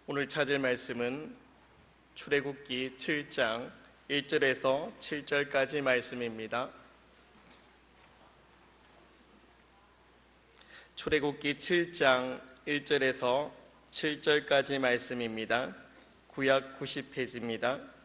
오늘 찾을 말씀은 출애굽기 7장 1절에서 7절까지 말씀입니다. 출애굽기 7장 1절에서 7절까지 말씀입니다. 구약 90페이지입니다.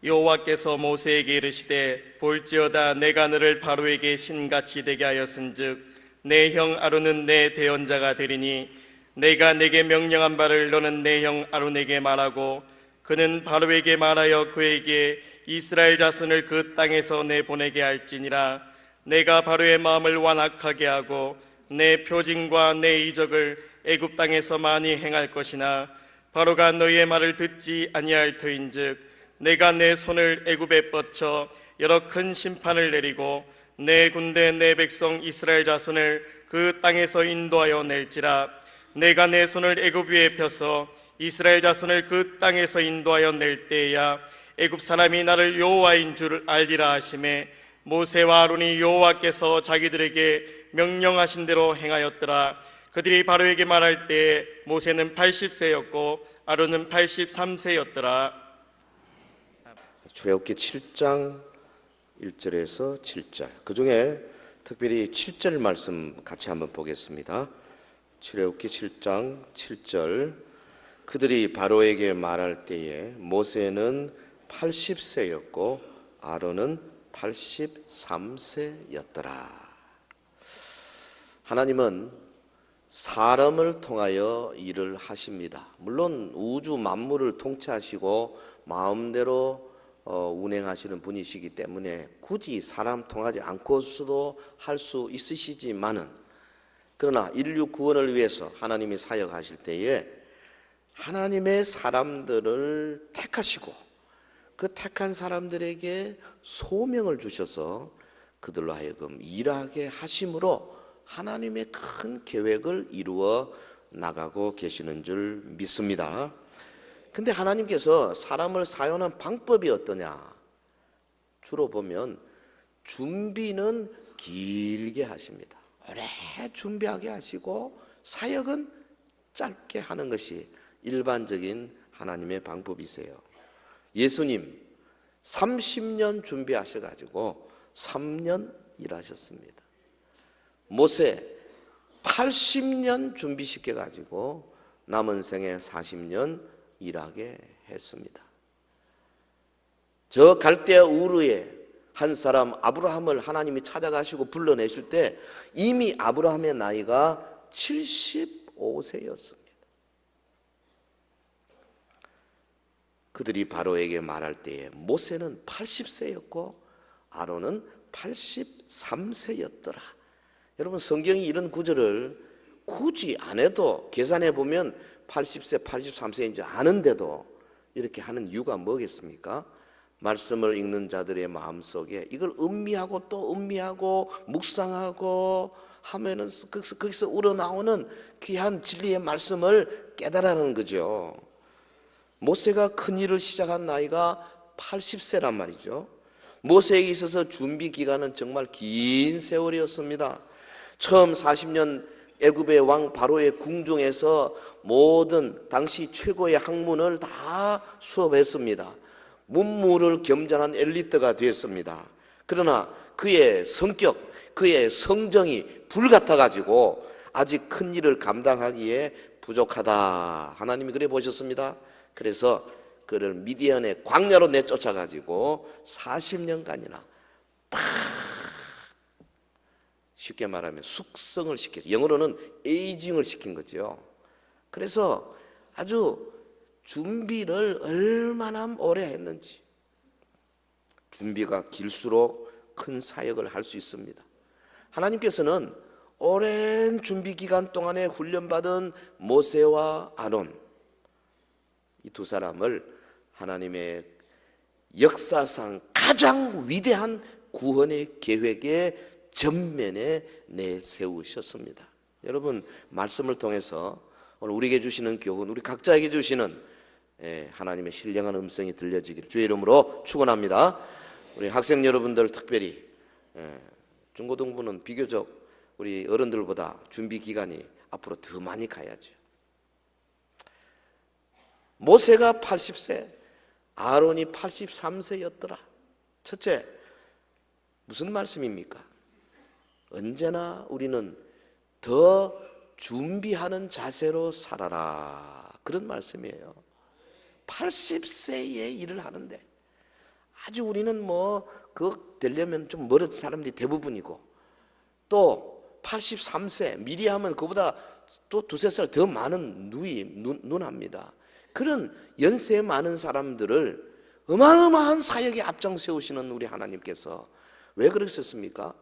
여호와께서 모세에게 이르시되 볼지어다 내가 너를 바로에게 신같이 되게 하였은즉 내 형 아론은 내 대언자가 되리니 내가 내게 명령한 바를 너는 내 형 아론에게 말하고 그는 바로에게 말하여 그에게 이스라엘 자손을 그 땅에서 내보내게 할지니라. 내가 바로의 마음을 완악하게 하고 내 표징과 내 이적을 애굽 땅에서 많이 행할 것이나 바로가 너희의 말을 듣지 아니할 터인즉 내가 내 손을 애굽에 뻗쳐 여러 큰 심판을 내리고 내 군대 내 백성 이스라엘 자손을 그 땅에서 인도하여 낼지라. 내가 내 손을 애굽 위에 펴서 이스라엘 자손을 그 땅에서 인도하여 낼 때에야 애굽 사람이 나를 여호와인 줄 알리라 하시매 모세와 아론이 여호와께서 자기들에게 명령하신 대로 행하였더라. 그들이 바로에게 말할 때에 모세는 80세였고 아론은 83세였더라. 출애굽기 7장 1절에서 7절, 그 중에 특별히 7절 말씀 같이 한번 보겠습니다. 출애굽기 7장 7절, 그들이 바로에게 말할 때에 모세는 80세였고 아론은 83세였더라. 하나님은 사람을 통하여 일을 하십니다. 물론 우주 만물을 통치하시고 마음대로 운행하시는 분이시기 때문에 굳이 사람 통하지 않고서도 할 수 있으시지만은, 그러나 인류 구원을 위해서 하나님이 사역하실 때에 하나님의 사람들을 택하시고 그 택한 사람들에게 소명을 주셔서 그들로 하여금 일하게 하심으로 하나님의 큰 계획을 이루어 나가고 계시는 줄 믿습니다. 근데 하나님께서 사람을 사용하는 방법이 어떠냐? 주로 보면 준비는 길게 하십니다. 오래 준비하게 하시고 사역은 짧게 하는 것이 일반적인 하나님의 방법이세요. 예수님 30년 준비하셔가지고 3년 일하셨습니다. 모세 80년 준비시켜가지고 남은 생에 40년 일하게 했습니다. 저 갈대아 우르에 한 사람 아브라함을 하나님이 찾아가시고 불러내실 때 이미 아브라함의 나이가 75세였습니다. 그들이 바로에게 말할 때에 모세는 80세였고 아론은 83세였더라. 여러분, 성경이 이런 구절을 굳이 안 해도 계산해 보면 80세, 83세인지 아는데도 이렇게 하는 이유가 뭐겠습니까? 말씀을 읽는 자들의 마음속에 이걸 음미하고 또 음미하고 묵상하고 하면은 거기서 우러나오는 귀한 진리의 말씀을 깨달아내는 거죠. 모세가 큰 일을 시작한 나이가 80세란 말이죠. 모세에게 있어서 준비 기간은 정말 긴 세월이었습니다. 처음 40년 애굽의 왕 바로의 궁중에서 모든 당시 최고의 학문을 다 수업했습니다. 문무를 겸전한 엘리트가 되었습니다. 그러나 그의 성격, 그의 성정이 불같아가지고 아직 큰 일을 감당하기에 부족하다. 하나님이 그래 보셨습니다. 그래서 그를 미디안의 광야로 내쫓아가지고 40년간이나 쉽게 말하면 숙성을 시켰죠. 영어로는 에이징을 시킨 거죠. 그래서 아주 준비를 얼마나 오래 했는지, 준비가 길수록 큰 사역을 할 수 있습니다. 하나님께서는 오랜 준비 기간 동안에 훈련받은 모세와 아론, 이 두 사람을 하나님의 역사상 가장 위대한 구원의 계획에 전면에 내세우셨습니다. 여러분, 말씀을 통해서 오늘 우리에게 주시는 교훈, 우리 각자에게 주시는 하나님의 신령한 음성이 들려지기를 주의 이름으로 축원합니다. 우리 학생 여러분들 특별히 중고등부는 비교적 우리 어른들보다 준비 기간이 앞으로 더 많이 가야죠. 모세가 80세, 아론이 83세였더라. 첫째, 무슨 말씀입니까? 언제나 우리는 더 준비하는 자세로 살아라, 그런 말씀이에요. 80세에 일을 하는데 아주 우리는 그거 되려면 좀 멀은 사람들이 대부분이고, 또 83세 미리 하면 그보다 또 두세 살 더 많은 누나입니다. 그런 연세 많은 사람들을 어마어마한 사역에 앞장 세우시는 우리 하나님께서 왜 그러셨습니까?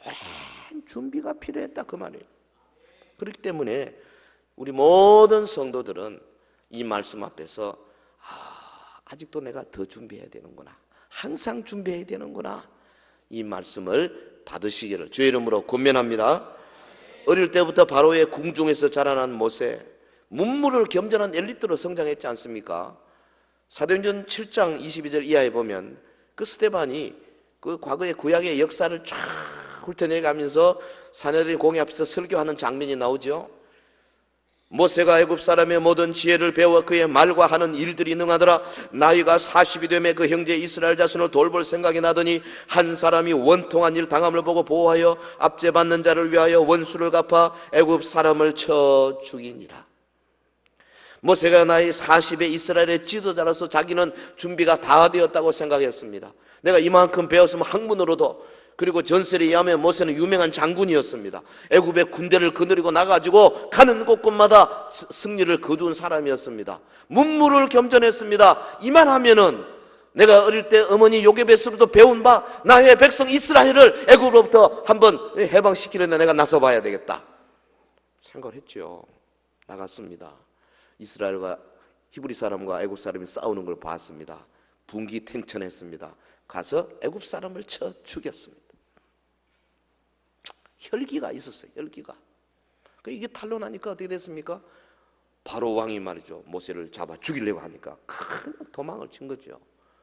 오랜 준비가 필요했다, 그 말이에요. 그렇기 때문에 우리 모든 성도들은 이 말씀 앞에서 아직도 내가 더 준비해야 되는구나, 항상 준비해야 되는구나, 이 말씀을 받으시기를 주의 이름으로 권면합니다. 어릴 때부터 바로의 궁중에서 자라난 모세, 문무를 겸전한 엘리트로 성장했지 않습니까? 사도행전 7장 22절 이하에 보면 그 스데반이 그 과거의 구약의 역사를 쫙 훑어내가면서 사내들의 공회 앞에서 설교하는 장면이 나오죠. 모세가 애굽 사람의 모든 지혜를 배워 그의 말과 하는 일들이 능하더라. 나이가 40이 되매 그 형제 이스라엘 자손을 돌볼 생각이 나더니 한 사람이 원통한 일 당함을 보고 보호하여 압제받는 자를 위하여 원수를 갚아 애굽 사람을 쳐 죽이니라. 모세가 나이 40에 이스라엘의 지도자로서 자기는 준비가 다 되었다고 생각했습니다. 내가 이만큼 배웠으면 학문으로도, 그리고 전설에 의하면 모세는 유명한 장군이었습니다. 애굽의 군대를 거느리고 나가지고 가는 곳곳마다 승리를 거둔 사람이었습니다. 문무를 겸전했습니다. 이만하면은 내가 어릴 때 어머니 요게벳으로부터 배운 바 나의 백성 이스라엘을 애굽으로부터 한번 해방시키려면 내가 나서봐야 되겠다 생각을 했죠. 나갔습니다. 이스라엘과 히브리 사람과 애굽 사람이 싸우는 걸 봤습니다. 분기탱천했습니다. 가서 애굽 사람을 쳐 죽였습니다. 혈기가 있었어요. 혈기가. 이게 탄로나니까 어떻게 됐습니까? 바로 왕이 말이죠, 모세를 잡아 죽이려고 하니까 큰 도망을 친 거죠.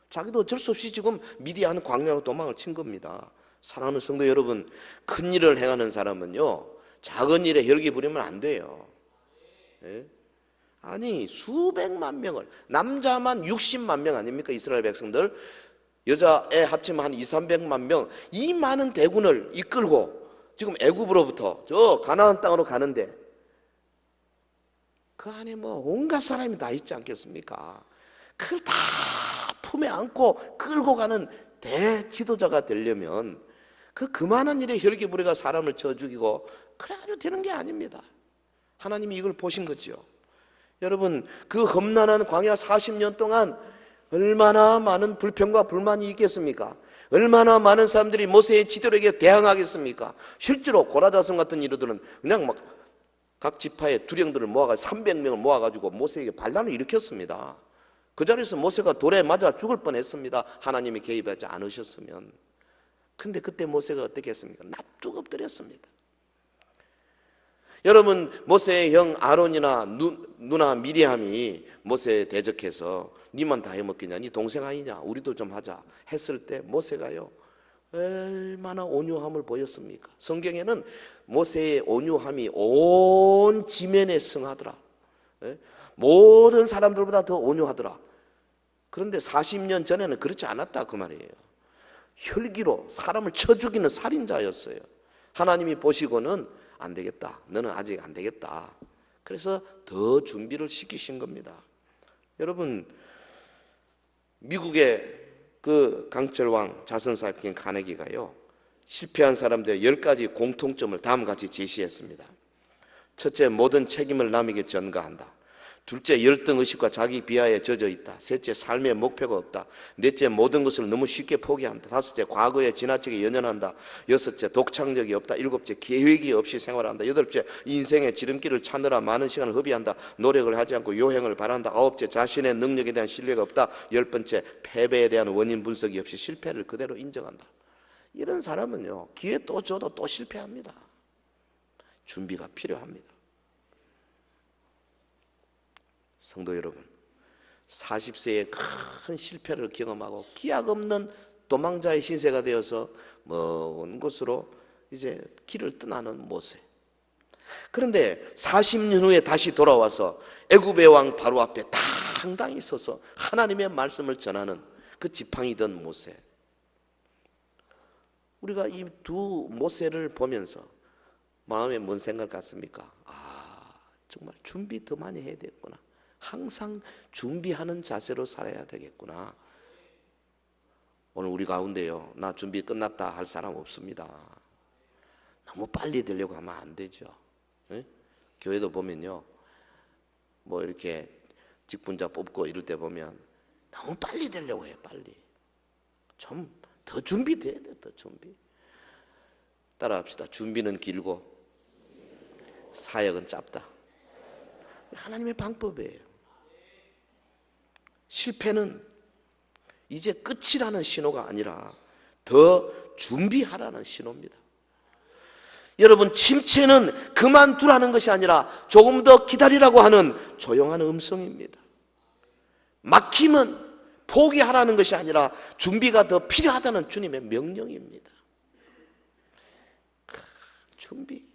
자기도 어쩔 수 없이 지금 미디안 광야로 도망을 친 겁니다. 사랑하는 성도 여러분, 큰 일을 행하는 사람은요, 작은 일에 혈기 부리면 안 돼요. 예? 아니, 수백만 명을, 남자만 60만 명 아닙니까? 이스라엘 백성들. 여자애 합치면 한 200~300만 명, 이 많은 대군을 이끌고 지금 애굽으로부터 저 가나안 땅으로 가는데 그 안에 온갖 사람이 다 있지 않겠습니까? 그걸 다 품에 안고 끌고 가는 대지도자가 되려면 그만한 일에 혈기부리가 사람을 쳐 죽이고 그래가지고 되는 게 아닙니다. 하나님이 이걸 보신 거죠. 여러분, 그 험난한 광야 40년 동안 얼마나 많은 불평과 불만이 있겠습니까? 얼마나 많은 사람들이 모세의 지도력에 대항하겠습니까? 실제로 고라다손 같은 이들은 그냥 각 지파의 두령들을 모아가지고 300명을 모아가지고 모세에게 반란을 일으켰습니다. 그 자리에서 모세가 돌에 맞아 죽을 뻔했습니다. 하나님이 개입하지 않으셨으면. 근데 그때 모세가 어떻게 했습니까? 납죽 엎드렸습니다. 여러분, 모세의 형 아론이나 누나 미리암이 모세에 대적해서 니만 다 해먹겠냐, 니 동생 아니냐, 우리도 좀 하자 했을 때 모세가요 얼마나 온유함을 보였습니까? 성경에는 모세의 온유함이 온 지면에 승하더라. 모든 사람들보다 더 온유하더라. 그런데 40년 전에는 그렇지 않았다, 그 말이에요. 혈기로 사람을 쳐 죽이는 살인자였어요. 하나님이 보시고는 안 되겠다, 너는 아직 안 되겠다. 그래서 더 준비를 시키신 겁니다. 여러분, 미국의 그 강철왕 자선사역인 카네기가요 실패한 사람들의 10가지 공통점을 다음같이 제시했습니다. 첫째, 모든 책임을 남에게 전가한다. 둘째, 열등의식과 자기 비하에 젖어 있다. 셋째, 삶의 목표가 없다. 넷째, 모든 것을 너무 쉽게 포기한다. 다섯째, 과거에 지나치게 연연한다. 여섯째, 독창력이 없다. 일곱째, 계획이 없이 생활한다. 여덟째, 인생의 지름길을 찾느라 많은 시간을 허비한다. 노력을 하지 않고 요행을 바란다. 아홉째, 자신의 능력에 대한 신뢰가 없다. 열 번째, 패배에 대한 원인 분석이 없이 실패를 그대로 인정한다. 이런 사람은요, 기회 또 줘도 또 실패합니다. 준비가 필요합니다. 성도 여러분, 40세에 큰 실패를 경험하고 기약 없는 도망자의 신세가 되어서 먼 곳으로 이제 길을 떠나는 모세. 그런데 40년 후에 다시 돌아와서 애굽의 왕 바로 앞에 당당히 서서 하나님의 말씀을 전하는 그 지팡이던 모세. 우리가 이 두 모세를 보면서 마음에 뭔 생각 같습니까? 정말 준비 더 많이 해야 되겠구나. 항상 준비하는 자세로 살아야 되겠구나. 오늘 우리 가운데요, 나 준비 끝났다 할 사람 없습니다. 너무 빨리 되려고 하면 안 되죠. 네? 교회도 보면요, 뭐 이렇게 직분자 뽑고 이럴 때 보면 너무 빨리 되려고 해요. 빨리 좀 더 준비돼야 돼. 더 준비. 따라합시다. 준비는 길고 사역은 짧다. 하나님의 방법이에요. 실패는 이제 끝이라는 신호가 아니라 더 준비하라는 신호입니다. 여러분, 침체는 그만두라는 것이 아니라 조금 더 기다리라고 하는 조용한 음성입니다. 막힘은 포기하라는 것이 아니라 준비가 더 필요하다는 주님의 명령입니다. 준비.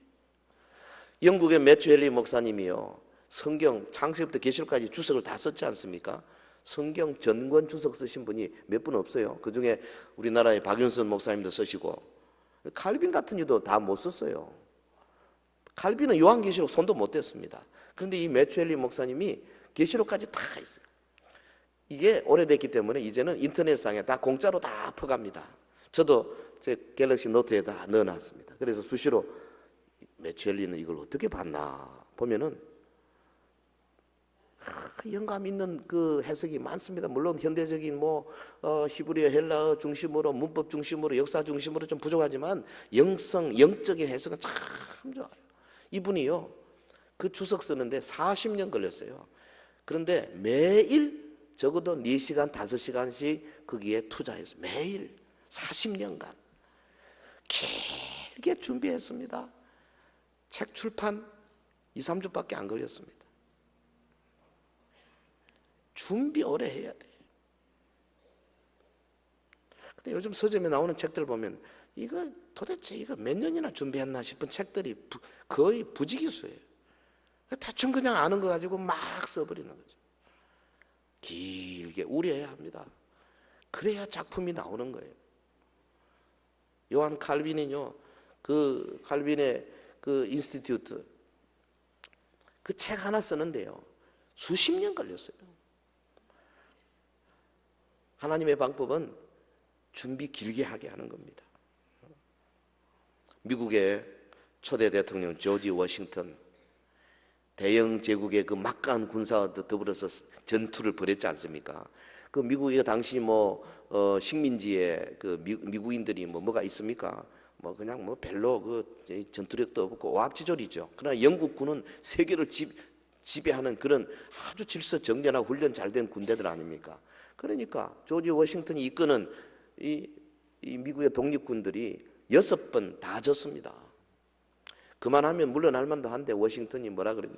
영국의 매튜 헨리 목사님이요, 성경 창세기부터 계시록까지 주석을 다 썼지 않습니까? 성경 전권 주석 쓰신 분이 몇 분 없어요. 그 중에 우리나라의 박윤선 목사님도 쓰시고, 칼빈 같은 이도 다 못 썼어요. 칼빈은 요한계시록 손도 못 댔습니다. 그런데 이 매튜 헨리 목사님이 계시록까지 다 있어요. 이게 오래됐기 때문에 이제는 인터넷상에 다 공짜로 다 퍼갑니다. 저도 제 갤럭시 노트에다 넣어놨습니다. 그래서 수시로 매튜 헨리는 이걸 어떻게 봤나 보면은 영감 있는 그 해석이 많습니다. 물론 현대적인 히브리어, 헬라어 중심으로, 문법 중심으로, 역사 중심으로 좀 부족하지만 영적인 해석은 참 좋아요. 이분이요, 그 주석 쓰는데 40년 걸렸어요. 그런데 매일 적어도 4시간, 5시간씩 거기에 투자해서 매일 40년간 길게 준비했습니다. 책 출판 2, 3주밖에 안 걸렸습니다. 준비 오래 해야 돼요. 근데 요즘 서점에 나오는 책들 보면 이거 도대체 이거 몇 년이나 준비했나 싶은 책들이 거의 부지기수예요. 대충 그냥 아는 거 가지고 막 써버리는 거죠. 길게 우려해야 합니다. 그래야 작품이 나오는 거예요. 요한 칼빈이요, 그 칼빈의 그 인스티튜트 그 책 하나 쓰는데요, 수십 년 걸렸어요. 하나님의 방법은 준비 길게 하게 하는 겁니다. 미국의 초대 대통령 조지 워싱턴, 대영 제국의 그 막강한 군사와 더불어서 전투를 벌였지 않습니까? 그 미국의 당시 식민지에 그 미국인들이 뭐가 있습니까? 그냥 별로 그 전투력도 없고 오합지졸이죠. 그러나 영국군은 세계를 지배하는 그런 아주 질서정연하고 훈련 잘 된 군대들 아닙니까? 그러니까 조지 워싱턴이 이끄는 이 미국의 독립군들이 6번 다 졌습니다. 그만하면 물러날 만도 한데 워싱턴이 뭐라 그랬냐?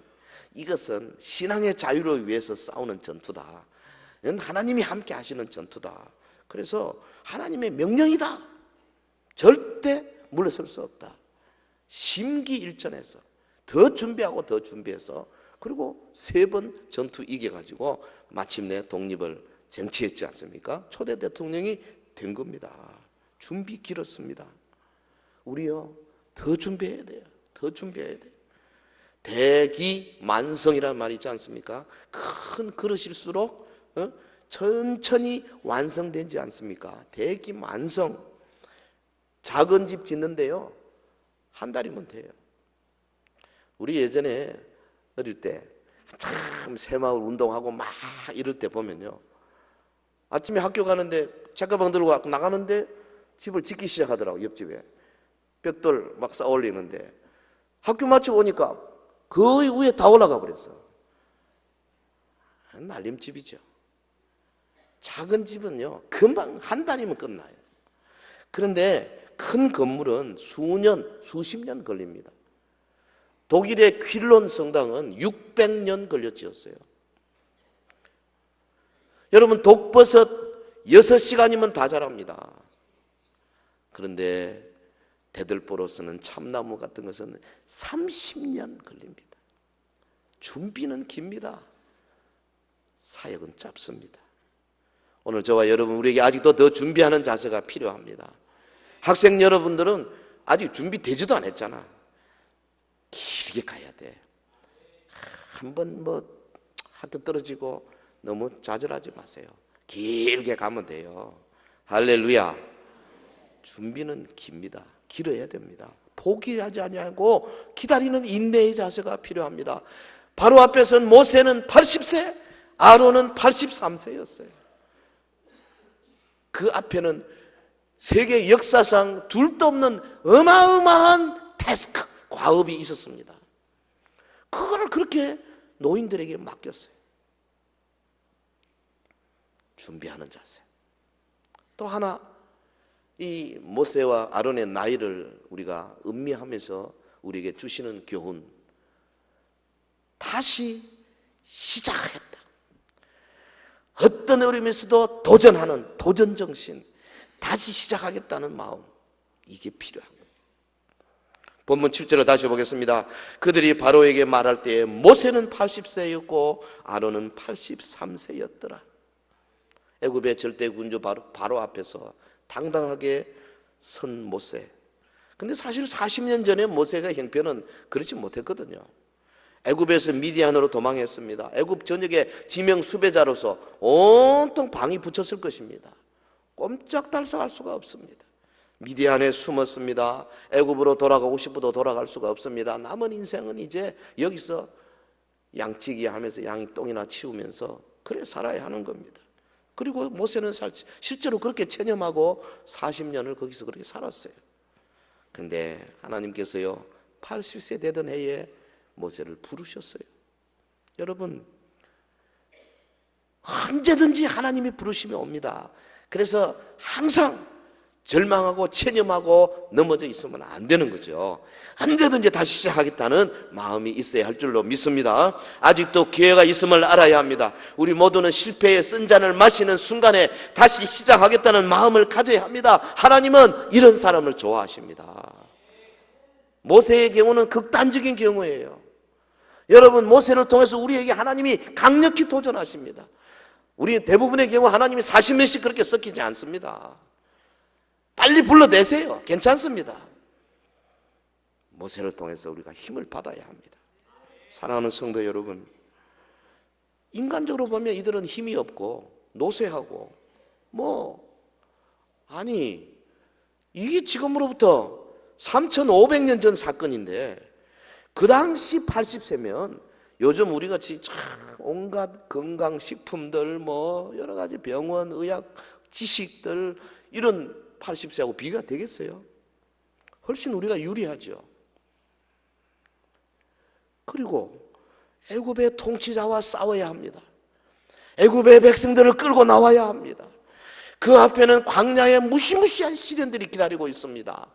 이것은 신앙의 자유를 위해서 싸우는 전투다. 하나님이 함께 하시는 전투다. 그래서 하나님의 명령이다. 절대 물러설 수 없다. 심기일전해서 더 준비하고 더 준비해서, 그리고 3번 전투 이겨가지고 마침내 독립을 쟁취했지 않습니까? 초대 대통령이 된 겁니다. 준비 길었습니다. 우리요, 더 준비해야 돼요. 더 준비해야 돼요. 대기만성이라는 말이 있지 않습니까? 큰 그릇일수록 천천히 완성되지 않습니까? 대기만성. 작은 집 짓는데요, 한 달이면 돼요. 우리 예전에 어릴 때 참 새마을 운동하고 막 이럴 때 보면요, 아침에 학교 가는데 책가방 들고 나가는데 집을 짓기 시작하더라고. 옆집에 벽돌 막 쌓아 올리는데 학교 마치고 오니까 거의 위에 다 올라가 버렸어. 날림집이죠. 작은 집은요, 금방 한 달이면 끝나요. 그런데 큰 건물은 수년, 수십 년 걸립니다. 독일의 퀼론 성당은 600년 걸려 지었어요. 여러분 독버섯 6시간이면 다 자랍니다. 그런데 대들보로서는 참나무 같은 것은 30년 걸립니다. 준비는 깁니다. 사역은 짧습니다. 오늘 저와 여러분, 우리에게 아직도 더 준비하는 자세가 필요합니다. 학생 여러분들은 아직 준비되지도 않았잖아. 길게 가야 돼. 한번 학교 떨어지고 너무 좌절하지 마세요. 길게 가면 돼요. 할렐루야. 준비는 깁니다. 길어야 됩니다. 포기하지 아니하고 기다리는 인내의 자세가 필요합니다. 바로 앞에서는 모세는 80세, 아론은 83세였어요. 그 앞에는 세계 역사상 둘도 없는 어마어마한 태스크, 과업이 있었습니다. 그걸 그렇게 노인들에게 맡겼어요. 준비하는 자세. 또 하나, 이 모세와 아론의 나이를 우리가 음미하면서 우리에게 주시는 교훈, 다시 시작하겠다. 어떤 어려움에서도 도전하는 도전정신, 다시 시작하겠다는 마음, 이게 필요한 거예요. 본문 7절을 다시 보겠습니다. 그들이 바로에게 말할 때에 모세는 80세였고 아론은 83세였더라. 애굽의 절대 군주 바로 앞에서 당당하게 선 모세. 근데 사실 40년 전에 모세가 형편은 그렇지 못했거든요. 애굽에서 미디안으로 도망했습니다. 애굽 전역의 지명 수배자로서 온통 방이 붙였을 것입니다. 꼼짝달싹할 수가 없습니다. 미디안에 숨었습니다. 애굽으로 돌아가고 싶어도 돌아갈 수가 없습니다. 남은 인생은 이제 여기서 양치기 하면서 양이 똥이나 치우면서 그래 살아야 하는 겁니다. 그리고 모세는 실제로 그렇게 체념하고 40년을 거기서 그렇게 살았어요. 근데 하나님께서요 80세 되던 해에 모세를 부르셨어요. 여러분, 언제든지 하나님이 부르시면 옵니다. 그래서 항상 절망하고 체념하고 넘어져 있으면 안 되는 거죠. 언제든지 다시 시작하겠다는 마음이 있어야 할 줄로 믿습니다. 아직도 기회가 있음을 알아야 합니다. 우리 모두는 실패의 쓴 잔을 마시는 순간에 다시 시작하겠다는 마음을 가져야 합니다. 하나님은 이런 사람을 좋아하십니다. 모세의 경우는 극단적인 경우예요. 여러분, 모세를 통해서 우리에게 하나님이 강력히 도전하십니다. 우리 대부분의 경우 하나님이 40년씩 그렇게 섞이지 않습니다. 빨리 불러내세요. 괜찮습니다. 모세를 통해서 우리가 힘을 받아야 합니다. 사랑하는 성도 여러분, 인간적으로 보면 이들은 힘이 없고 노쇠하고 아니 이게 지금으로부터 3,500년 전 사건인데 그 당시 80세면 요즘 우리같이 온갖 건강식품들 여러 가지 병원, 의학 지식들 이런 80세하고 비교가 되겠어요? 훨씬 우리가 유리하죠. 그리고 애굽의 통치자와 싸워야 합니다. 애굽의 백성들을 끌고 나와야 합니다. 그 앞에는 광야에 무시무시한 시련들이 기다리고 있습니다.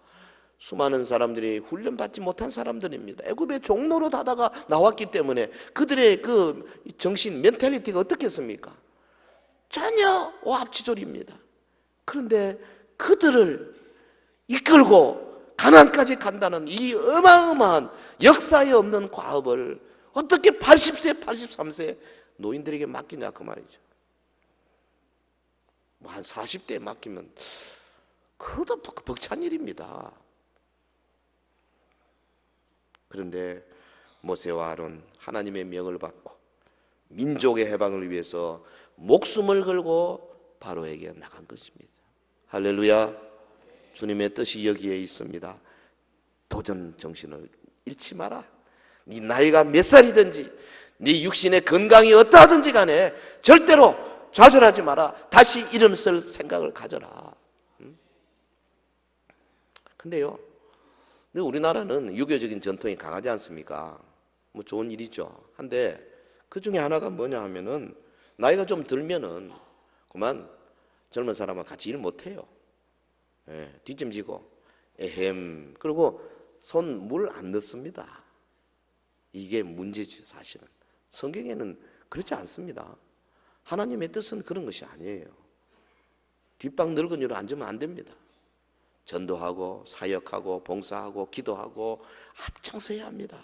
수많은 사람들이 훈련받지 못한 사람들입니다. 애굽의 종로로 다다가 나왔기 때문에 그들의 그 정신, 멘탈리티가 어떻겠습니까? 전혀 오합지졸입니다. 그런데 그들을 이끌고 가나안까지 간다는 이 어마어마한 역사에 없는 과업을 어떻게 80세, 83세 노인들에게 맡기냐 그 말이죠. 한 40대에 맡기면 그것도 벅찬 일입니다. 그런데 모세와 아론 하나님의 명을 받고 민족의 해방을 위해서 목숨을 걸고 바로에게 나간 것입니다. 할렐루야. 주님의 뜻이 여기에 있습니다. 도전 정신을 잃지 마라. 네 나이가 몇 살이든지 네 육신의 건강이 어떠하든지 간에 절대로 좌절하지 마라. 다시 일어설 생각을 가져라. 근데요, 우리나라는 유교적인 전통이 강하지 않습니까? 좋은 일이죠. 한데 그 중에 하나가 뭐냐 하면은 나이가 좀 들면은 그만 젊은 사람과 같이 일 못해요. 뒷짐지고 에헴 그리고 손 물 안 넣습니다. 이게 문제죠. 사실은 성경에는 그렇지 않습니다. 하나님의 뜻은 그런 것이 아니에요. 뒷방 늙은이로 앉으면 안 됩니다. 전도하고 사역하고 봉사하고 기도하고 앞장서야 합니다.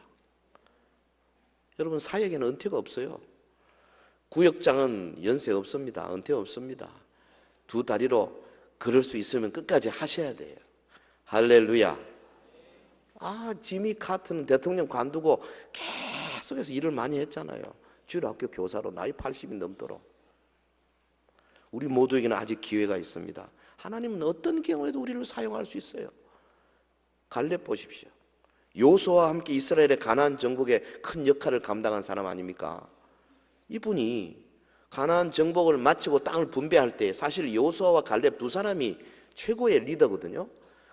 여러분, 사역에는 은퇴가 없어요. 구역장은 연세 없습니다. 은퇴 없습니다. 두 다리로 걸을 수 있으면 끝까지 하셔야 돼요. 할렐루야. 지미 카트는 대통령 관두고 계속해서 일을 많이 했잖아요. 주일학교 교사로 나이 80이 넘도록. 우리 모두에게는 아직 기회가 있습니다. 하나님은 어떤 경우에도 우리를 사용할 수 있어요. 갈렙 보십시오. 요수아와 함께 이스라엘의 가나안 정복에 큰 역할을 감당한 사람 아닙니까? 이분이 가나안 정복을 마치고 땅을 분배할 때 사실 요수아와 갈렙 두 사람이 최고의 리더거든요.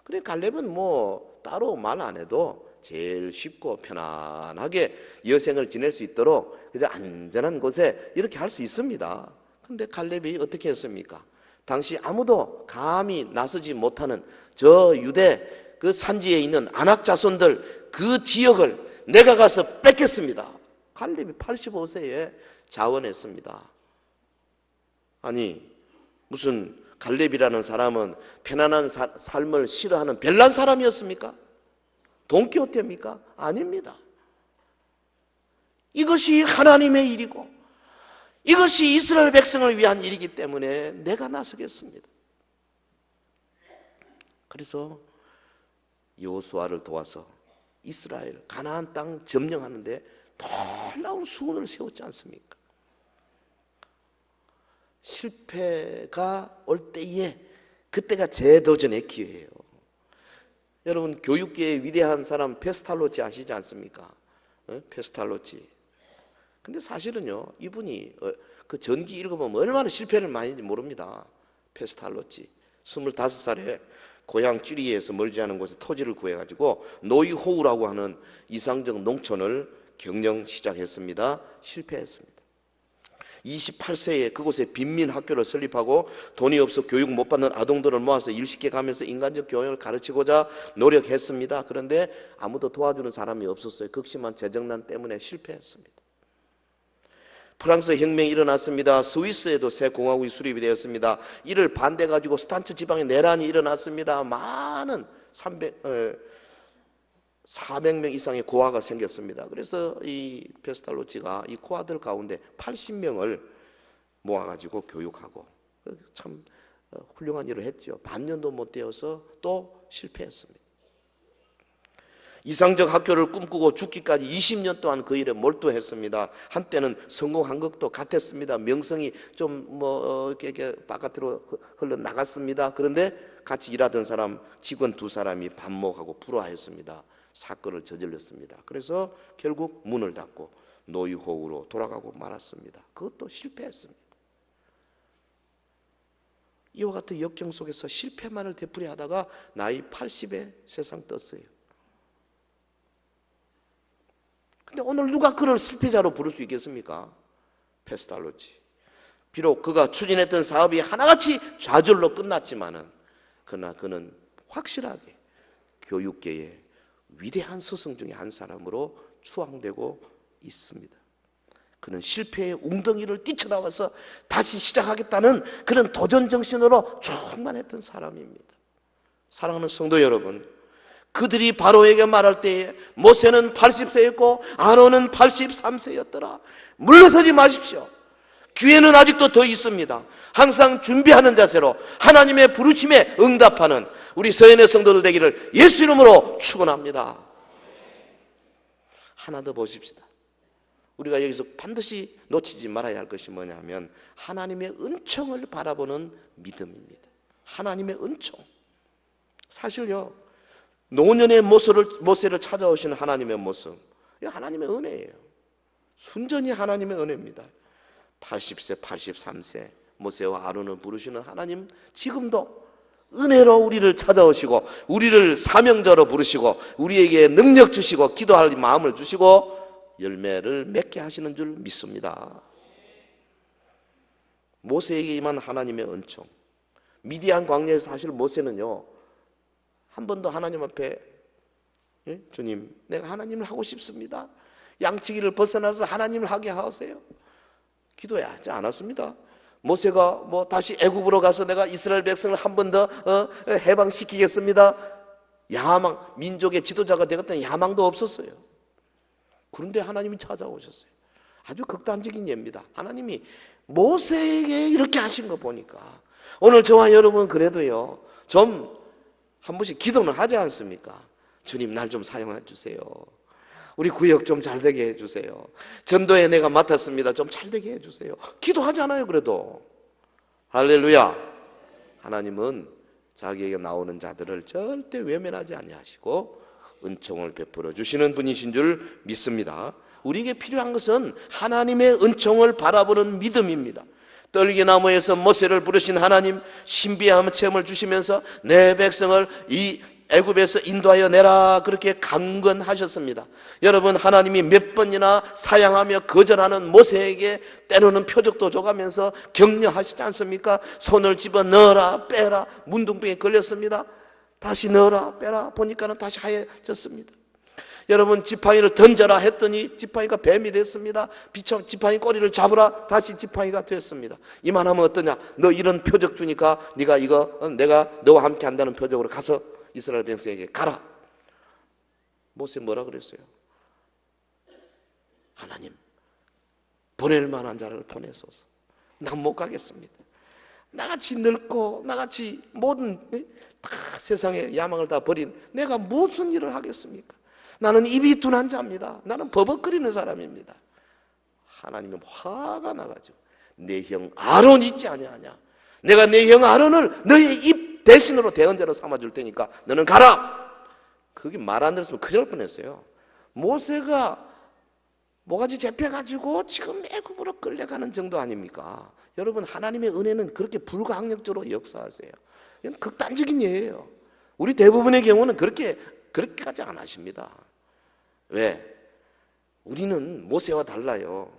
그래, 갈렙은 뭐 따로 말 안 해도 제일 쉽고 편안하게 여생을 지낼 수 있도록 그저 안전한 곳에 이렇게 할 수 있습니다. 근데 갈렙이 어떻게 했습니까? 당시 아무도 감히 나서지 못하는 저 유대 그 산지에 있는 아낙 자손들 그 지역을 내가 가서 뺏겠습니다. 갈렙이 85세에 자원했습니다. 아니, 무슨 갈렙이라는 사람은 편안한 삶을 싫어하는 별난 사람이었습니까? 돈키호테입니까? 아닙니다. 이것이 하나님의 일이고 이것이 이스라엘 백성을 위한 일이기 때문에 내가 나서겠습니다. 그래서 여호수아를 도와서 이스라엘 가나안 땅 점령하는데 놀라운 수군을 세웠지 않습니까? 실패가 올 때에 그때가 재도전의 기회예요. 여러분, 교육계의 위대한 사람 페스탈로치 아시지 않습니까? 페스탈로치. 근데 사실은요, 이분이 그 전기 읽어보면 얼마나 실패를 많이 했는지 모릅니다. 페스탈로치 25살에 고향 쥐리에서 멀지 않은 곳에 토지를 구해가지고 노이호우라고 하는 이상적 농촌을 경영 시작했습니다. 실패했습니다. 28세에 그곳에 빈민 학교를 설립하고 돈이 없어 교육 못 받는 아동들을 모아서 일시켜 가면서 인간적 교양을 가르치고자 노력했습니다. 그런데 아무도 도와주는 사람이 없었어요. 극심한 재정난 때문에 실패했습니다. 프랑스 혁명이 일어났습니다. 스위스에도 새 공화국이 수립이 되었습니다. 이를 반대해가지고 스탄츠 지방에 내란이 일어났습니다. 많은 400명 이상의 고아가 생겼습니다. 그래서 이 페스탈로치가 이 고아들 가운데 80명을 모아가지고 교육하고 참 훌륭한 일을 했죠. 반년도 못 되어서 또 실패했습니다. 이상적 학교를 꿈꾸고 죽기까지 20년 동안 그 일에 몰두했습니다. 한때는 성공한 것도 같았습니다. 명성이 좀 이렇게 바깥으로 흘러나갔습니다. 그런데 같이 일하던 사람, 직원 두 사람이 반목하고 불화했습니다. 사건을 저질렀습니다. 그래서 결국 문을 닫고 노이호우로 돌아가고 말았습니다. 그것도 실패했습니다. 이와 같은 역경 속에서 실패만을 되풀이하다가 나이 80에 세상 떴어요. 근데 오늘 누가 그를 실패자로 부를 수 있겠습니까? 페스탈로치. 비록 그가 추진했던 사업이 하나같이 좌절로 끝났지만은 그러나 그는 확실하게 교육계의 위대한 스승 중에 한 사람으로 추앙되고 있습니다. 그는 실패의 웅덩이를 뛰쳐나와서 다시 시작하겠다는 그런 도전 정신으로 충만했던 사람입니다. 사랑하는 성도 여러분, 그들이 바로에게 말할 때에 모세는 80세였고 아론은 83세였더라. 물러서지 마십시오. 기회는 아직도 더 있습니다. 항상 준비하는 자세로 하나님의 부르심에 응답하는 우리 서연의 성도들 되기를 예수 이름으로 축원합니다. 하나 더 보십시다. 우리가 여기서 반드시 놓치지 말아야 할 것이 뭐냐면 하나님의 은총을 바라보는 믿음입니다. 하나님의 은총. 사실요, 노년의 모세를 찾아오시는 하나님의 모습, 이거 하나님의 은혜예요. 순전히 하나님의 은혜입니다. 80세, 83세 모세와 아론을 부르시는 하나님, 지금도 은혜로 우리를 찾아오시고 우리를 사명자로 부르시고 우리에게 능력 주시고 기도할 마음을 주시고 열매를 맺게 하시는 줄 믿습니다. 모세에게 임한 하나님의 은총. 미디안 광야에서 사실 모세는요, 한 번도 하나님 앞에 주님, 내가 하나님을 하고 싶습니다. 양치기를 벗어나서 하나님을 하게 하세요. 기도하지 않았습니다. 모세가 뭐 다시 애굽으로 가서 내가 이스라엘 백성을 한 번 더 해방시키겠습니다, 야망, 민족의 지도자가 되겠다는 야망도 없었어요. 그런데 하나님이 찾아오셨어요. 아주 극단적인 예입니다. 하나님이 모세에게 이렇게 하신 거 보니까 오늘 저와 여러분 그래도요 좀 한 번씩 기도는 하지 않습니까? 주님, 날 좀 사용해 주세요. 우리 구역 좀 잘 되게 해주세요. 전도에 내가 맡았습니다, 좀 잘 되게 해주세요. 기도하잖아요. 그래도 할렐루야. 하나님은 자기에게 나오는 자들을 절대 외면하지 아니하시고 은총을 베풀어 주시는 분이신 줄 믿습니다. 우리에게 필요한 것은 하나님의 은총을 바라보는 믿음입니다. 떨기나무에서 모세를 부르신 하나님, 신비한 체험을 주시면서 내 백성을 이 애굽에서 인도하여 내라 그렇게 강건하셨습니다. 여러분, 하나님이 몇 번이나 사양하며 거절하는 모세에게 때로는 표적도 줘가면서 격려하시지 않습니까? 손을 집어 넣어라 빼라, 문둥병에 걸렸습니다. 다시 넣어라 빼라 보니까는 다시 하얘졌습니다. 여러분, 지팡이를 던져라 했더니 지팡이가 뱀이 됐습니다. 지팡이 꼬리를 잡으라, 다시 지팡이가 됐습니다. 이만하면 어떠냐? 너 이런 표적 주니까 네가 이거 내가 너와 함께 한다는 표적으로 가서 이스라엘 백성에게 가라. 모세 뭐라 그랬어요? 하나님, 보낼 만한 자를 보내소서. 난 못 가겠습니다. 나같이 늙고 나같이 모든 다 세상의 야망을 다 버린 내가 무슨 일을 하겠습니까? 나는 입이 둔한 자입니다. 나는 버벅거리는 사람입니다. 하나님은 화가 나가지고 내 형 아론 있지 아니하냐? 내가 내 형 아론을 너의 입 대신으로 대언자로 삼아줄 테니까 너는 가라. 그게 말 안 들었으면 큰일 날 뻔했어요. 모세가 모가지 잡혀가지고 지금 애굽으로 끌려가는 정도 아닙니까? 여러분, 하나님의 은혜는 그렇게 불가항력적으로 역사하세요. 이건 극단적인 예예요. 우리 대부분의 경우는 그렇게까지 안 하십니다. 왜? 우리는 모세와 달라요.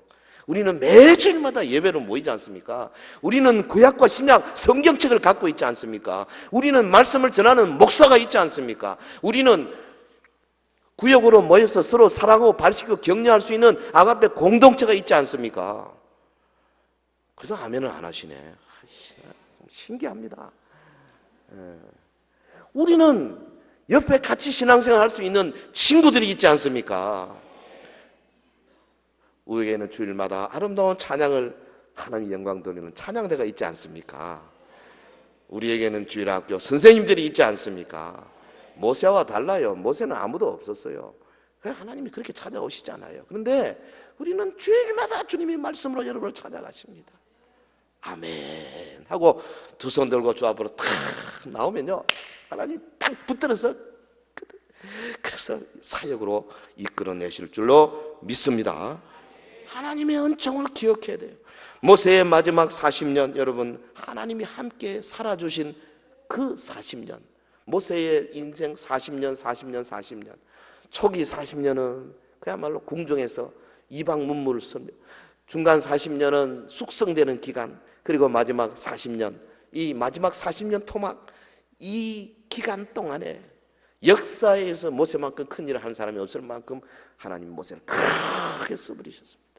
우리는 매주일마다 예배로 모이지 않습니까? 우리는 구약과 신약 성경책을 갖고 있지 않습니까? 우리는 말씀을 전하는 목사가 있지 않습니까? 우리는 구역으로 모여서 서로 사랑하고 발시키고 격려할 수 있는 아가페 공동체가 있지 않습니까? 그래도 아멘을 안 하시네. 신기합니다. 우리는 옆에 같이 신앙생활 할 수 있는 친구들이 있지 않습니까? 우리에게는 주일마다 아름다운 찬양을 하나님 영광 돌리는 찬양대가 있지 않습니까? 우리에게는 주일학교 선생님들이 있지 않습니까? 모세와 달라요. 모세는 아무도 없었어요. 하나님이 그렇게 찾아오시잖아요. 그런데 우리는 주일마다 주님의 말씀으로 여러분을 찾아가십니다. 아멘 하고 두 손 들고 주 앞으로 탁 나오면요, 하나님이 딱 붙들어서 그래서 사역으로 이끌어내실 줄로 믿습니다. 하나님의 은총을 기억해야 돼요. 모세의 마지막 40년, 여러분, 하나님이 함께 살아주신 그 40년, 모세의 인생 40년 초기 40년은 그야말로 궁정에서 이방 문물을 쓰며, 중간 40년은 숙성되는 기간, 그리고 마지막 40년, 이 마지막 40년 토막, 이 기간 동안에 역사에서 모세만큼 큰 일을 한 사람이 없을 만큼 하나님 모세를 크게 써버리셨습니다.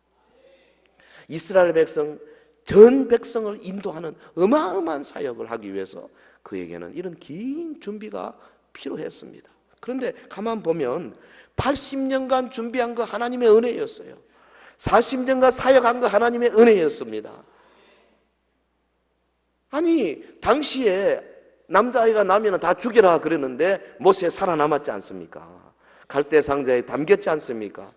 이스라엘 백성, 전 백성을 인도하는 어마어마한 사역을 하기 위해서 그에게는 이런 긴 준비가 필요했습니다. 그런데 가만 보면 80년간 준비한 거 하나님의 은혜였어요. 40년간 사역한 거 하나님의 은혜였습니다. 아니, 당시에 남자아이가 나면 다 죽여라 그랬는데 모세 살아남았지 않습니까? 갈대 상자에 담겼지 않습니까?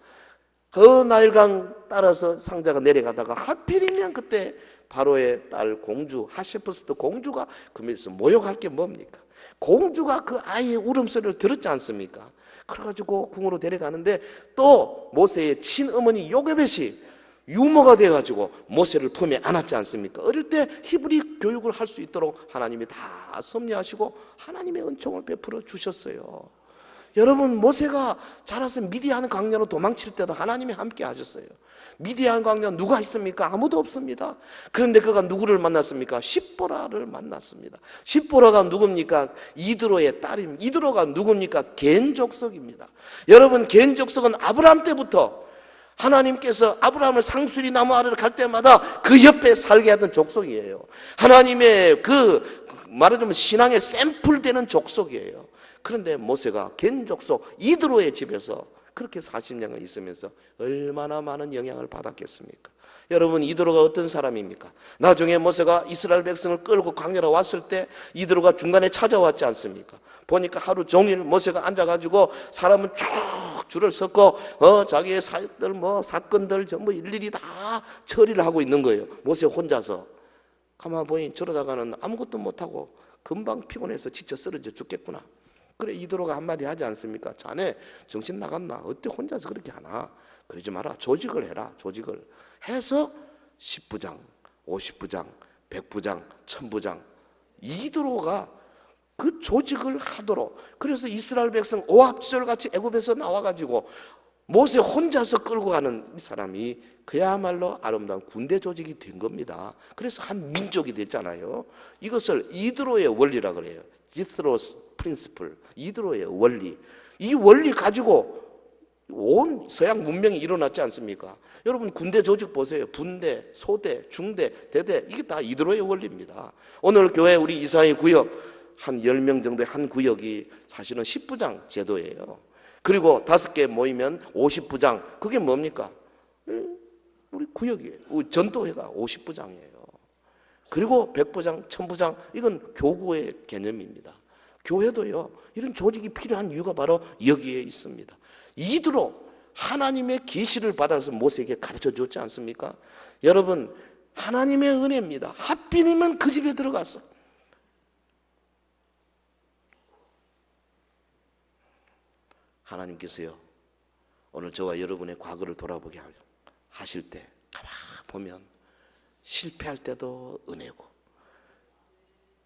그 나일강 따라서 상자가 내려가다가 하필이면 그때 바로의 딸 공주 하세푸스트 공주가 그 밑에서 모욕할 게 뭡니까? 공주가 그 아이의 울음소리를 들었지 않습니까? 그래가지고 궁으로 데려가는데 또 모세의 친어머니 요게벳이 유모가 돼가지고 모세를 품에 안았지 않습니까? 어릴 때 히브리 교육을 할 수 있도록 하나님이 다 섭리하시고 하나님의 은총을 베풀어 주셨어요. 여러분, 모세가 자라서 미디안 광야로 도망칠 때도 하나님이 함께 하셨어요. 미디안 광야 누가 있습니까? 아무도 없습니다. 그런데 그가 누구를 만났습니까? 십보라를 만났습니다. 십보라가 누굽니까? 이드로의 딸입니다. 이드로가 누굽니까? 겐족속입니다. 여러분, 겐족속은 아브라함 때부터 하나님께서 아브라함을 상수리 나무 아래로 갈 때마다 그 옆에 살게 하던 족속이에요. 하나님의 말하자면 신앙의 샘플 되는 족속이에요. 그런데 모세가 겐 족속 이드로의 집에서 그렇게 40년을 있으면서 얼마나 많은 영향을 받았겠습니까? 여러분, 이드로가 어떤 사람입니까? 나중에 모세가 이스라엘 백성을 끌고 광야로 왔을 때 이드로가 중간에 찾아왔지 않습니까? 보니까 하루 종일 모세가 앉아가지고 사람은 쭉 줄을 섰고 자기의 사건들 전부 일일이 다 처리를 하고 있는 거예요. 모세 혼자서. 가만 보니 저러다가는 아무것도 못하고 금방 피곤해서 지쳐 쓰러져 죽겠구나. 그래, 이드로가 한마디 하지 않습니까? 자네 정신 나갔나? 어때 혼자서 그렇게 하나? 그러지 마라. 조직을 해라. 조직을 해서 10부장, 50부장, 100부장, 1000부장 이드로가 그 조직을 하도록. 그래서 이스라엘 백성 오합지졸같이 애굽에서 나와가지고 모세 혼자서 끌고 가는 이 사람이 그야말로 아름다운 군대 조직이 된 겁니다. 그래서 한 민족이 됐잖아요. 이것을 이드로의 원리라고 그래요. 지스로스 프린시플, 이드로의 원리. 이 원리 가지고 온 서양 문명이 일어났지 않습니까? 여러분, 군대 조직 보세요. 분대, 소대, 중대, 대대, 이게 다 이드로의 원리입니다. 오늘 교회 우리 이사회 구역 한 10명 정도의 한 구역이 사실은 10부장 제도예요. 그리고 5개 모이면 50부장. 그게 뭡니까? 우리 구역이에요. 우리 전도회가 50부장이에요. 그리고 100부장, 1000부장, 이건 교구의 개념입니다. 교회도요, 이런 조직이 필요한 이유가 바로 여기에 있습니다. 이드로 하나님의 계시를 받아서 모세에게 가르쳐 줬지 않습니까? 여러분, 하나님의 은혜입니다. 하필이면 그 집에 들어갔어. 하나님께서요, 오늘 저와 여러분의 과거를 돌아보게 하실 때 가만 보면 실패할 때도 은혜고,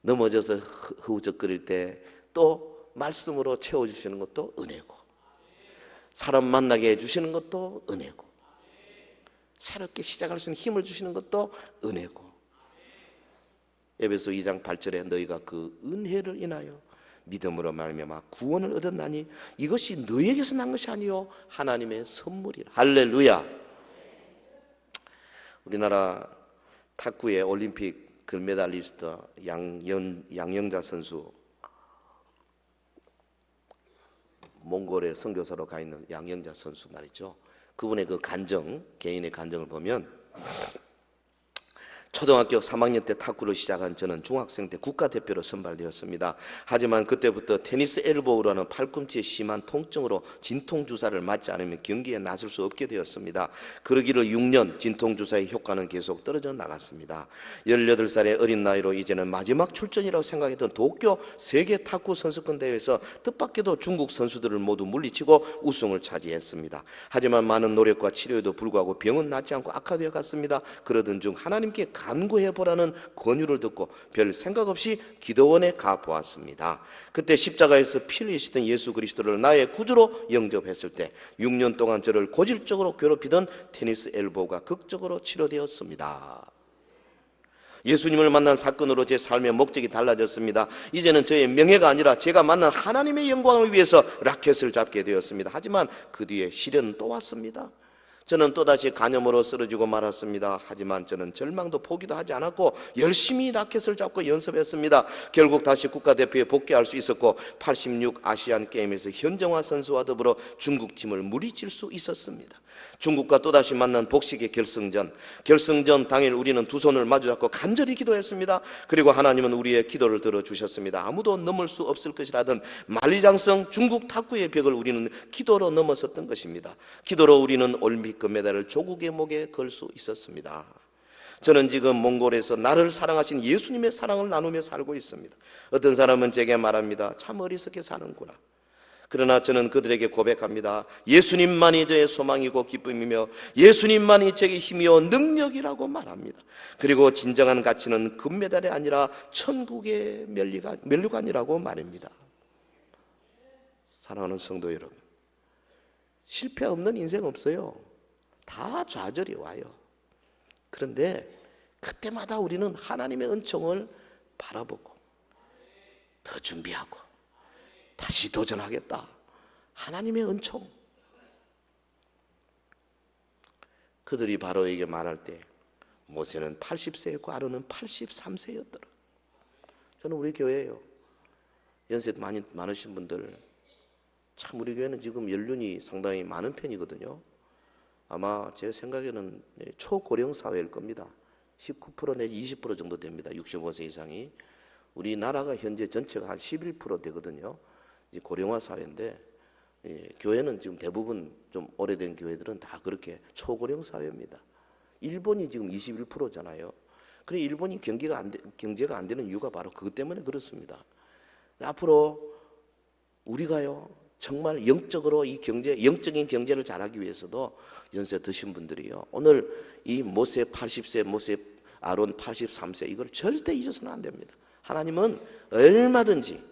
넘어져서 흐우적거릴 때 또 말씀으로 채워주시는 것도 은혜고, 사람 만나게 해주시는 것도 은혜고, 새롭게 시작할 수 있는 힘을 주시는 것도 은혜고. 에베소 2장 8절에 너희가 그 은혜를 인하여 믿음으로 말미암아 구원을 얻었나니 이것이 너희에게서 난 것이 아니요 하나님의 선물이라. 할렐루야. 우리나라 탁구의 올림픽 금메달리스트 양영자 선수, 몽골에 선교사로 가 있는 양영자 선수 말이죠. 그분의 그 간정, 개인의 간정을 보면 초등학교 3학년 때 탁구를 시작한 저는 중학생 때 국가대표로 선발되었습니다. 하지만 그때부터 테니스 엘보우라는 팔꿈치에 심한 통증으로 진통주사를 맞지 않으면 경기에 나설 수 없게 되었습니다. 그러기를 6년 진통주사의 효과는 계속 떨어져 나갔습니다. 18살의 어린 나이로 이제는 마지막 출전이라고 생각했던 도쿄 세계 탁구 선수권 대회에서 뜻밖에도 중국 선수들을 모두 물리치고 우승을 차지했습니다. 하지만 많은 노력과 치료에도 불구하고 병은 낫지 않고 악화되어 갔습니다. 그러던 중 하나님께 간구해 보라는 권유를 듣고 별 생각 없이 기도원에 가 보았습니다. 그때 십자가에서 피를 흘리시던 예수 그리스도를 나의 구주로 영접했을 때 6년 동안 저를 고질적으로 괴롭히던 테니스 엘보가 극적으로 치료되었습니다. 예수님을 만난 사건으로 제 삶의 목적이 달라졌습니다. 이제는 저의 명예가 아니라 제가 만난 하나님의 영광을 위해서 라켓을 잡게 되었습니다. 하지만 그 뒤에 시련은 또 왔습니다. 저는 또다시 간염으로 쓰러지고 말았습니다. 하지만 저는 절망도 포기도 하지 않았고 열심히 라켓을 잡고 연습했습니다. 결국 다시 국가대표에 복귀할 수 있었고 86 아시안 게임에서 현정화 선수와 더불어 중국팀을 무리칠 수 있었습니다. 중국과 또다시 만난 복식의 결승전 당일 우리는 두 손을 마주잡고 간절히 기도했습니다. 그리고 하나님은 우리의 기도를 들어주셨습니다. 아무도 넘을 수 없을 것이라던 만리장성 중국 탁구의 벽을 우리는 기도로 넘어섰던 것입니다. 기도로 우리는 올림픽 금메달을 조국의 목에 걸 수 있었습니다. 저는 지금 몽골에서 나를 사랑하신 예수님의 사랑을 나누며 살고 있습니다. 어떤 사람은 제게 말합니다. 참 어리석게 사는구나. 그러나 저는 그들에게 고백합니다. 예수님만이 저의 소망이고 기쁨이며 예수님만이 제게 힘이요 능력이라고 말합니다. 그리고 진정한 가치는 금메달이 아니라 천국의 면류관이라고 말합니다. 사랑하는 성도 여러분, 실패 없는 인생 없어요. 다 좌절이 와요. 그런데 그때마다 우리는 하나님의 은총을 바라보고 더 준비하고 다시 도전하겠다. 하나님의 은총. 그들이 바로에게 말할 때 모세는 80세였고 아론은 83세였더라. 저는 우리 교회예요. 연세 많으신 분들, 참 우리 교회는 지금 연륜이 상당히 많은 편이거든요. 아마 제 생각에는 초고령 사회일 겁니다. 19% 내지 20% 정도 됩니다. 65세 이상이. 우리나라가 현재 전체가 한 11% 되거든요. 이제 고령화 사회인데, 교회는 지금 대부분 좀 오래된 교회들은 다 그렇게 초고령 사회입니다. 일본이 지금 21%잖아요. 그래 일본이 경제가 안 되는 이유가 바로 그것 때문에 그렇습니다. 앞으로 우리가요 정말 영적으로 이 영적인 경제를 잘하기 위해서도 연세 드신 분들이요 오늘 이 모세 80세, 모세 아론 83세 이걸 절대 잊어서는 안 됩니다. 하나님은 얼마든지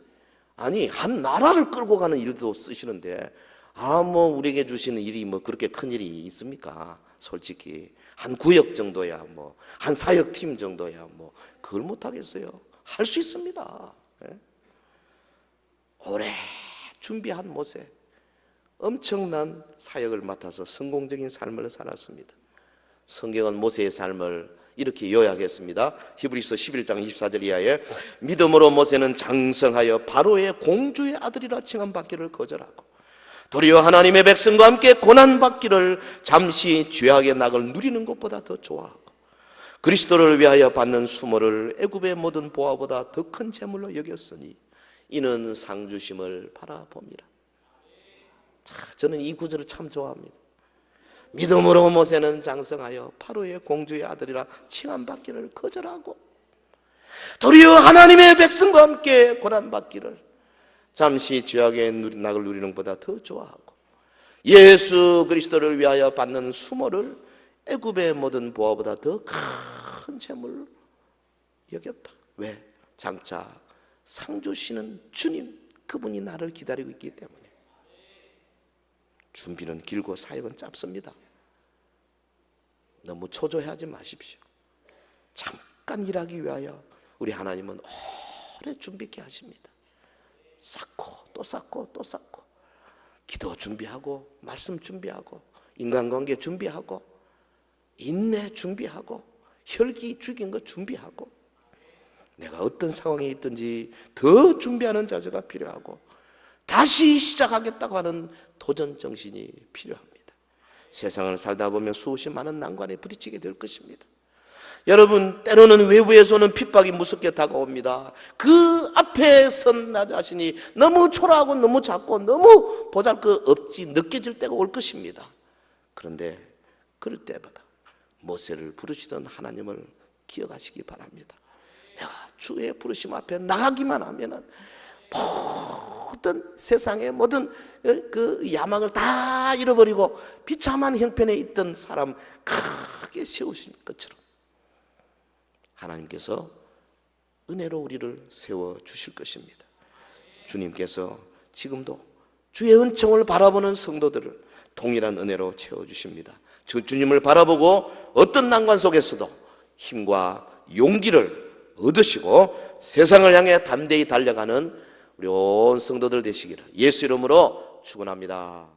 한 나라를 끌고 가는 일도 쓰시는데 뭐 우리에게 주시는 일이 뭐 그렇게 큰 일이 있습니까? 솔직히 한 구역 정도야 한 사역팀 정도야 그걸 못 하겠어요. 할 수 있습니다. 오래 준비한 모세 엄청난 사역을 맡아서 성공적인 삶을 살았습니다. 성경은 모세의 삶을 이렇게 요약했습니다. 히브리서 11장 24절 이하에 믿음으로 모세는 장성하여 바로의 공주의 아들이라 칭함받기를 거절하고 도리어 하나님의 백성과 함께 고난받기를 잠시 죄악의 낙을 누리는 것보다 더 좋아하고 그리스도를 위하여 받는 수모를 애굽의 모든 보화보다 더 큰 재물로 여겼으니 이는 상주심을 바라봅니다. 저는 이 구절을 참 좋아합니다. 믿음으로 모세는 장성하여 파로의 공주의 아들이라 칭함받기를 거절하고 도리어 하나님의 백성과 함께 고난받기를 잠시 죄악의 낙을 누리는 것보다 더 좋아하고 예수 그리스도를 위하여 받는 수모를 애굽의 모든 보화보다 더 큰 재물로 여겼다. 왜? 장차 상 주시는 주님 그분이 나를 기다리고 있기 때문에. 준비는 길고 사역은 짧습니다. 너무 초조해하지 마십시오. 잠깐 일하기 위하여 우리 하나님은 오래 준비케 하십니다. 쌓고 또 쌓고 또 쌓고 기도 준비하고 말씀 준비하고 인간관계 준비하고 인내 준비하고 혈기 죽인 거 준비하고 내가 어떤 상황에 있든지 더 준비하는 자세가 필요하고 다시 시작하겠다고 하는 도전 정신이 필요합니다. 세상을 살다 보면 수없이 많은 난관에 부딪히게 될 것입니다. 여러분 때로는 외부에서는 핍박이 무섭게 다가옵니다. 그 앞에 선 나 자신이 너무 초라하고 너무 작고 너무 보잘것없이 느껴질 때가 올 것입니다. 그런데 그럴 때마다 모세를 부르시던 하나님을 기억하시기 바랍니다. 내가 주의 부르심 앞에 나가기만 하면은 모든 세상의 모든 그 야망을 다 잃어버리고 비참한 형편에 있던 사람 크게 세우신 것처럼 하나님께서 은혜로 우리를 세워주실 것입니다. 주님께서 지금도 주의 은총을 바라보는 성도들을 동일한 은혜로 채워주십니다. 주님을 바라보고 어떤 난관 속에서도 힘과 용기를 얻으시고 세상을 향해 담대히 달려가는 우리 온 성도들 되시기를 예수 이름으로 축원합니다.